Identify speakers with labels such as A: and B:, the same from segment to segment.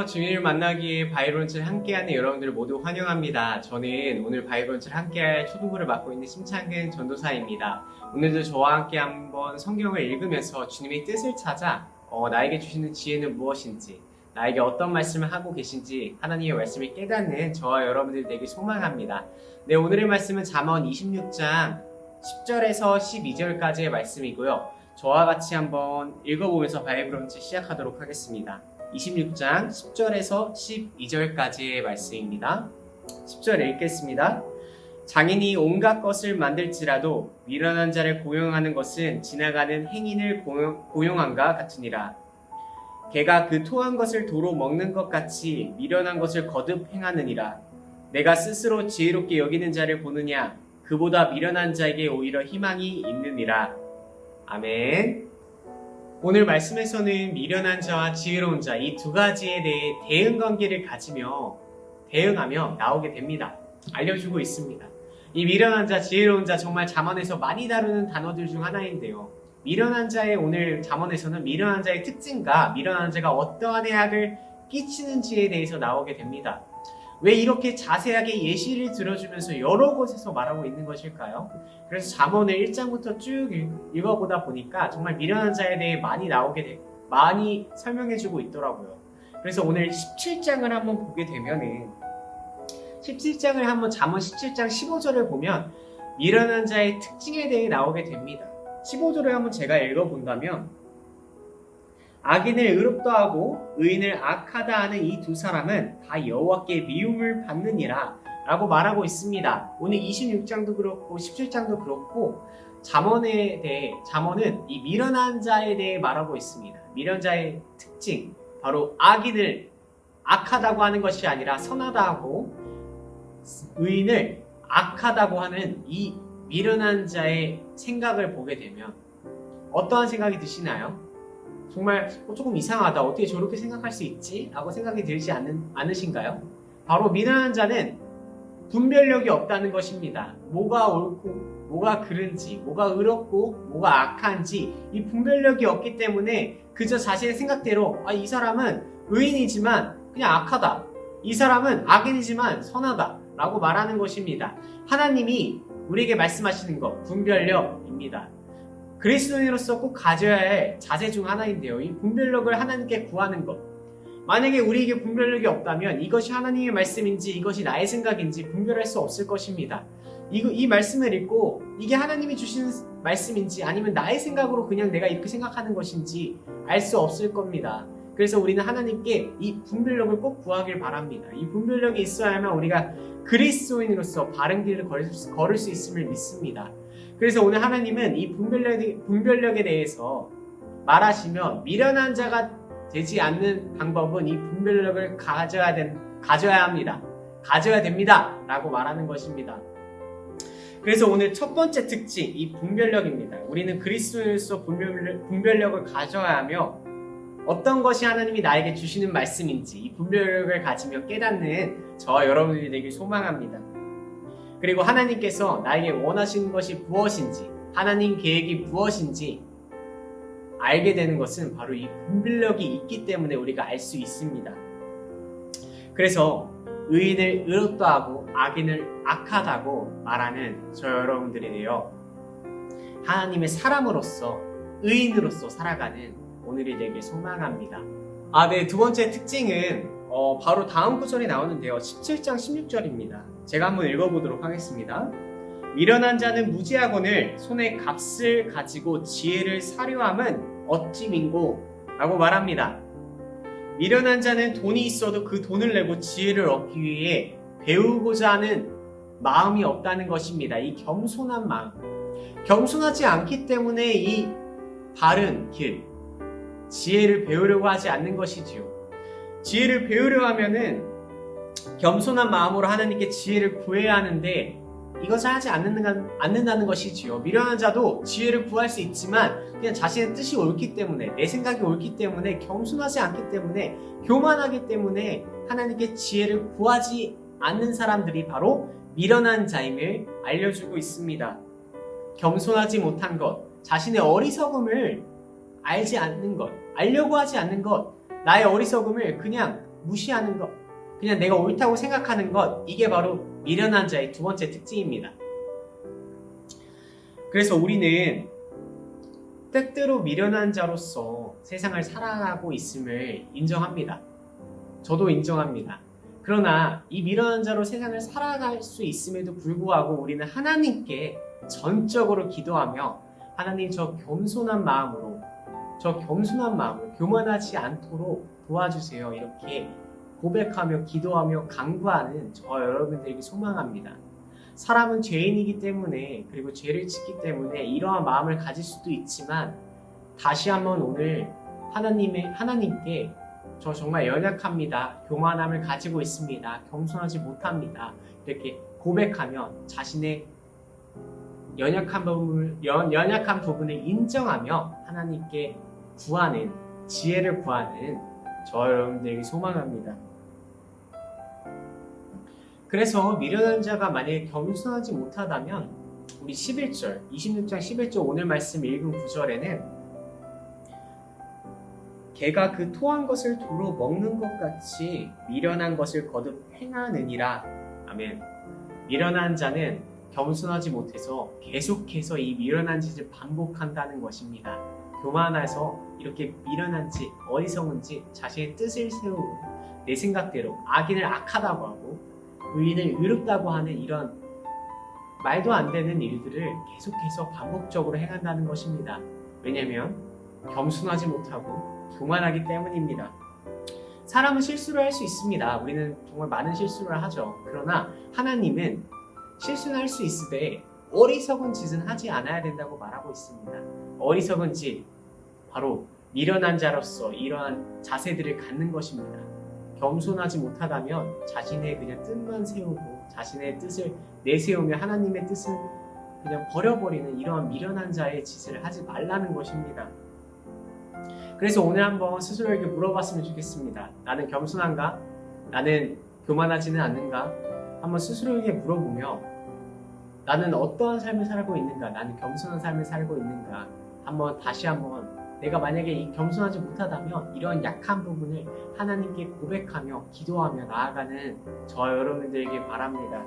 A: 안녕하세요. 주님을 만나기에 바이블런치를 함께하는 여러분들 모두 환영합니다. 저는 오늘 바이블런치를 함께할 초등부를 맡고 있는 심창근 전도사입니다. 오늘도 저와 함께 한번 성경을 읽으면서 주님의 뜻을 찾아 나에게 주시는 지혜는 무엇인지, 나에게 어떤 말씀을 하고 계신지 하나님의 말씀을 깨닫는 저와 여러분들 되길 소망합니다. 네, 오늘의 말씀은 잠언 26장 10절에서 12절까지의 말씀이고요. 저와 같이 한번 읽어보면서 바이블런치 시작하도록 하겠습니다. 26장 10절에서 12절까지의 말씀입니다. 10절 읽겠습니다. 장인이 온갖 것을 만들지라도 미련한 자를 고용하는 것은 지나가는 행인을 고용함과 같으니라. 개가 그 토한 것을 도로 먹는 것 같이 미련한 것을 거듭 행하느니라. 내가 스스로 지혜롭게 여기는 자를 보느냐? 그보다 미련한 자에게 오히려 희망이 있느니라. 아멘. 오늘 말씀에서는 미련한 자와 지혜로운 자, 이 두 가지에 대해 대응 관계를 가지며 대응하며 나오게 됩니다. 알려주고 있습니다. 이 미련한 자, 지혜로운 자, 정말 잠언에서 많이 다루는 단어들 중 하나인데요. 미련한 자의 오늘 잠언에서는 미련한 자의 특징과 미련한 자가 어떠한 해악을 끼치는지에 대해서 나오게 됩니다. 왜 이렇게 자세하게 예시를 들어주면서 여러 곳에서 말하고 있는 것일까요? 그래서 잠언을 1장부터 쭉 읽어보다 보니까 정말 미련한 자에 대해 많이 설명해주고 있더라고요. 그래서 오늘 17장을 한번 보게 되면은 17장을 한번 잠언 17장 15절을 보면 미련한 자의 특징에 대해 나오게 됩니다. 15절을 한번 제가 읽어본다면 악인을 의롭다 하고 의인을 악하다 하는 이 두 사람은 다 여호와께 미움을 받느니라 라고 말하고 있습니다. 오늘 26장도 그렇고 17장도 그렇고 잠언은 이 미련한 자에 대해 말하고 있습니다. 미련한 자의 특징, 바로 악인을 악하다고 하는 것이 아니라 선하다 하고 의인을 악하다고 하는 이 미련한 자의 생각을 보게 되면 어떠한 생각이 드시나요? 정말 조금 이상하다. 어떻게 저렇게 생각할 수 있지? 라고 생각이 들지 않으신가요? 바로 미련한 자는 분별력이 없다는 것입니다. 뭐가 옳고 뭐가 그른지, 뭐가 의롭고 뭐가 악한지 이 분별력이 없기 때문에 그저 자신의 생각대로 이 사람은 의인이지만 그냥 악하다. 이 사람은 악인이지만 선하다. 라고 말하는 것입니다. 하나님이 우리에게 말씀하시는 것, 분별력입니다. 그리스도인으로서 꼭 가져야 할 자세 중 하나인데요. 이 분별력을 하나님께 구하는 것. 만약에 우리에게 분별력이 없다면 이것이 하나님의 말씀인지 이것이 나의 생각인지 분별할 수 없을 것입니다. 이 말씀을 읽고 이게 하나님이 주시는 말씀인지 아니면 나의 생각으로 그냥 내가 이렇게 생각하는 것인지 알 수 없을 겁니다. 그래서 우리는 하나님께 이 분별력을 꼭 구하길 바랍니다. 이 분별력이 있어야만 우리가 그리스도인으로서 바른 길을 걸을 수 있음을 믿습니다. 그래서 오늘 하나님은 이 분별력에 대해서 말하시며 미련한 자가 되지 않는 방법은 이 분별력을 가져야 합니다. 가져야 됩니다. 라고 말하는 것입니다. 그래서 오늘 첫 번째 특징, 이 분별력입니다. 우리는 그리스도인으로서 분별력을 가져야 하며 어떤 것이 하나님이 나에게 주시는 말씀인지 이 분별력을 가지며 깨닫는 저와 여러분들이 되길 소망합니다. 그리고 하나님께서 나에게 원하시는 것이 무엇인지, 하나님 계획이 무엇인지 알게 되는 것은 바로 이 분별력이 있기 때문에 우리가 알 수 있습니다. 그래서 의인을 의롭다 하고 악인을 악하다고 말하는 저 여러분들이에요. 하나님의 사람으로서, 의인으로서 살아가는 오늘이 되길 소망합니다. 네, 두 번째 특징은 바로 다음 구절이 나오는데요. 17장 16절입니다. 제가 한번 읽어보도록 하겠습니다. 미련한 자는 무지하거늘 손에 값을 가지고 지혜를 사려함은 어찌 민고? 라고 말합니다. 미련한 자는 돈이 있어도 그 돈을 내고 지혜를 얻기 위해 배우고자 하는 마음이 없다는 것입니다. 이 겸손한 마음. 겸손하지 않기 때문에 이 바른 길, 지혜를 배우려고 하지 않는 것이지요. 지혜를 배우려 하면은 겸손한 마음으로 하나님께 지혜를 구해야 하는데 이것을 하지 않는다는 것이지요. 미련한 자도 지혜를 구할 수 있지만 그냥 자신의 뜻이 옳기 때문에, 내 생각이 옳기 때문에, 겸손하지 않기 때문에, 교만하기 때문에 하나님께 지혜를 구하지 않는 사람들이 바로 미련한 자임을 알려주고 있습니다. 겸손하지 못한 것, 자신의 어리석음을 알지 않는 것, 알려고 하지 않는 것, 나의 어리석음을 그냥 무시하는 것, 그냥 내가 옳다고 생각하는 것, 이게 바로 미련한 자의 두 번째 특징입니다. 그래서 우리는 때때로 미련한 자로서 세상을 살아가고 있음을 인정합니다. 저도 인정합니다. 그러나 이 미련한 자로 세상을 살아갈 수 있음에도 불구하고 우리는 하나님께 전적으로 기도하며 하나님 저 겸손한 마음으로 교만하지 않도록 도와주세요. 이렇게 고백하며 기도하며 간구하는 저 여러분들에게 소망합니다. 사람은 죄인이기 때문에 그리고 죄를 짓기 때문에 이러한 마음을 가질 수도 있지만 다시 한번 오늘 하나님께 저 정말 연약합니다. 교만함을 가지고 있습니다. 겸손하지 못합니다. 이렇게 고백하며 자신의 연약한 부분을 인정하며 하나님께 구하는 지혜를 구하는 저 여러분들에게 소망합니다. 그래서 미련한 자가 만약에 겸손하지 못하다면 우리 26장 11절 오늘 말씀 읽은 9절에는 개가 그 토한 것을 도로 먹는 것 같이 미련한 것을 거듭 행하느니라. 아멘. 미련한 자는 겸손하지 못해서 계속해서 이 미련한 짓을 반복한다는 것입니다. 교만해서 이렇게 미련한지 어리석은지 자신의 뜻을 세우고 내 생각대로 악인을 악하다고 하고 의인을 의롭다고 하는 이런 말도 안 되는 일들을 계속해서 반복적으로 행한다는 것입니다. 왜냐하면 겸손하지 못하고 교만하기 때문입니다. 사람은 실수를 할 수 있습니다. 우리는 정말 많은 실수를 하죠. 그러나 하나님은 실수는 할 수 있으되 어리석은 짓은 하지 않아야 된다고 말하고 있습니다. 어리석은 짓, 바로 미련한 자로서 이러한 자세들을 갖는 것입니다. 겸손하지 못하다면 자신의 그냥 뜻만 세우고 자신의 뜻을 내세우며 하나님의 뜻은 그냥 버려버리는 이러한 미련한 자의 짓을 하지 말라는 것입니다. 그래서 오늘 한번 스스로에게 물어봤으면 좋겠습니다. 나는 겸손한가? 나는 교만하지는 않는가? 한번 스스로에게 물어보며 나는 어떠한 삶을 살고 있는가? 나는 겸손한 삶을 살고 있는가? 다시 한번 내가 만약에 이 겸손하지 못하다면 이런 약한 부분을 하나님께 고백하며 기도하며 나아가는 저 여러분들에게 바랍니다.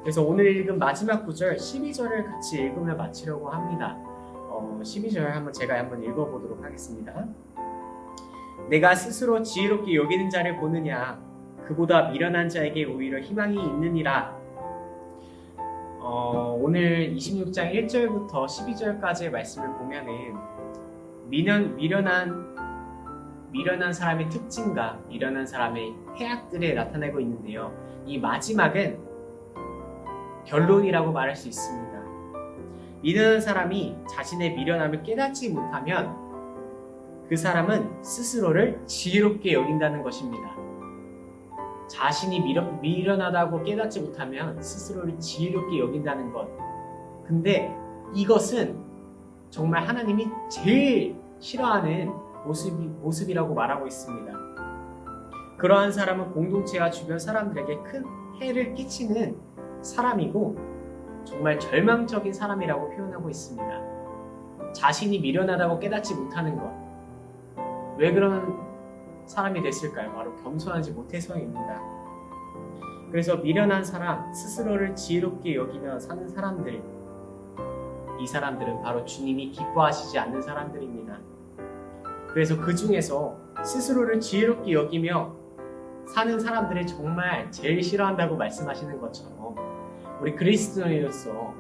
A: 그래서 오늘 읽은 마지막 구절 12절을 같이 읽으며 마치려고 합니다. 12절 제가 한번 읽어보도록 하겠습니다. 내가 스스로 지혜롭게 여기는 자를 보느냐 그보다 미련한 자에게 오히려 희망이 있느니라. 오늘 26장 1절부터 12절까지의 말씀을 보면은 미련한 사람의 특징과 미련한 사람의 해악들에 나타나고 있는데요. 이 마지막은 결론이라고 말할 수 있습니다. 미련한 사람이 자신의 미련함을 깨닫지 못하면 그 사람은 스스로를 지혜롭게 여긴다는 것입니다. 자신이 미련하다고 깨닫지 못하면 스스로를 지혜롭게 여긴다는 것. 근데 이것은 정말 하나님이 제일 싫어하는 모습이라고 말하고 있습니다. 그러한 사람은 공동체와 주변 사람들에게 큰 해를 끼치는 사람이고 정말 절망적인 사람이라고 표현하고 있습니다. 자신이 미련하다고 깨닫지 못하는 것. 왜 그런 사람이 됐을까요? 바로 겸손하지 못해서입니다. 그래서 미련한 사람, 스스로를 지혜롭게 여기며 사는 사람들, 이 사람들은 바로 주님이 기뻐하시지 않는 사람들입니다. 그래서 그 중에서 스스로를 지혜롭게 여기며 사는 사람들을 정말 제일 싫어한다고 말씀하시는 것처럼 우리 그리스도인으로서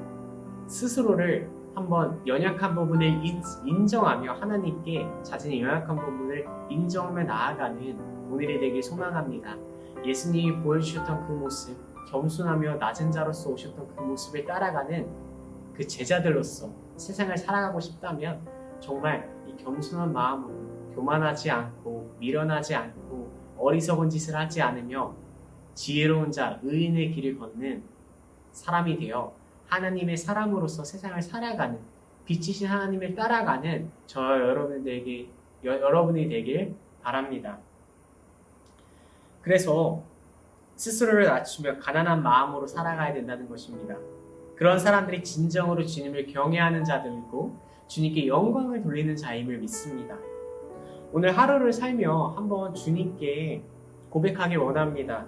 A: 스스로를 한번 연약한 부분을 인정하며 하나님께 자신의 연약한 부분을 인정하며 나아가는 오늘이 되길 소망합니다. 예수님이 보여주셨던 그 모습, 겸손하며 낮은 자로서 오셨던 그 모습을 따라가는 그 제자들로서 세상을 살아가고 싶다면 정말 이 겸손한 마음으로 교만하지 않고 미련하지 않고 어리석은 짓을 하지 않으며 지혜로운 자, 의인의 길을 걷는 사람이 되어 하나님의 사람으로서 세상을 살아가는 빛이신 하나님을 따라가는 저 여러분이 되길 바랍니다. 그래서 스스로를 낮추며 가난한 마음으로 살아가야 된다는 것입니다. 그런 사람들이 진정으로 주님을 경외하는 자들이고 주님께 영광을 돌리는 자임을 믿습니다. 오늘 하루를 살며 한번 주님께 고백하길 원합니다.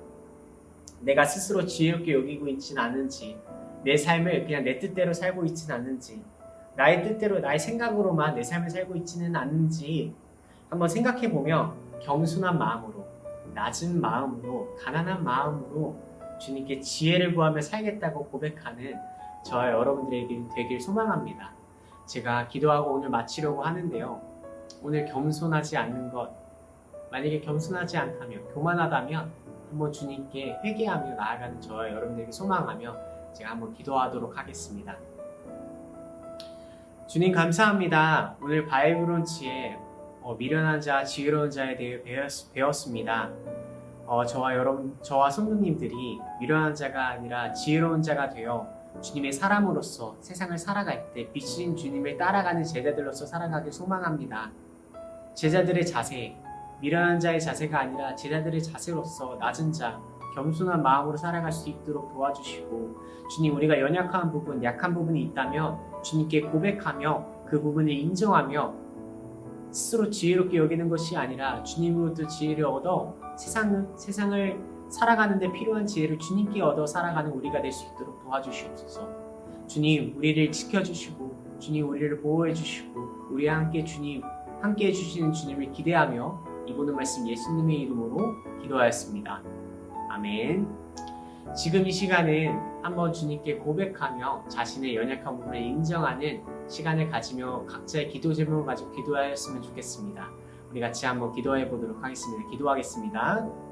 A: 내가 스스로 지혜롭게 여기고 있지는 않은지, 내 삶을 그냥 내 뜻대로 살고 있지는 않은지, 나의 뜻대로 나의 생각으로만 내 삶을 살고 있지는 않는지 한번 생각해보며 겸손한 마음으로, 낮은 마음으로, 가난한 마음으로 주님께 지혜를 구하며 살겠다고 고백하는 저와 여러분들에게 되길 소망합니다. 제가 기도하고 오늘 마치려고 하는데요. 오늘 겸손하지 않는 것, 만약에 겸손하지 않다면, 교만하다면 한번 주님께 회개하며 나아가는 저와 여러분들에게 소망하며 제가 한번 기도하도록 하겠습니다. 주님 감사합니다. 오늘 바이블론치에 미련한 자, 지혜로운 자에 대해 배웠습니다. 저와 성도님들이 미련한 자가 아니라 지혜로운 자가 되어 주님의 사람으로서 세상을 살아갈 때 빛인 주님을 따라가는 제자들로서 살아가길 소망합니다. 제자들의 자세, 미련한 자의 자세가 아니라 제자들의 자세로서 낮은 자, 겸손한 마음으로 살아갈 수 있도록 도와주시고, 주님, 우리가 연약한 부분, 약한 부분이 있다면 주님께 고백하며 그 부분을 인정하며 스스로 지혜롭게 여기는 것이 아니라 주님으로부터 지혜를 얻어 세상을 살아가는 데 필요한 지혜를 주님께 얻어 살아가는 우리가 될 수 있도록 도와주시옵소서. 주님, 우리를 지켜주시고 주님, 우리를 보호해주시고 우리와 함께 해주시는 주님을 기대하며 이 모든 말씀 예수님의 이름으로 기도하였습니다. 아멘. 지금 이 시간은 한번 주님께 고백하며 자신의 연약한 부분을 인정하는 시간을 가지며 각자의 기도 제목을 가지고 기도하였으면 좋겠습니다. 우리 같이 한번 기도해 보도록 하겠습니다. 기도하겠습니다.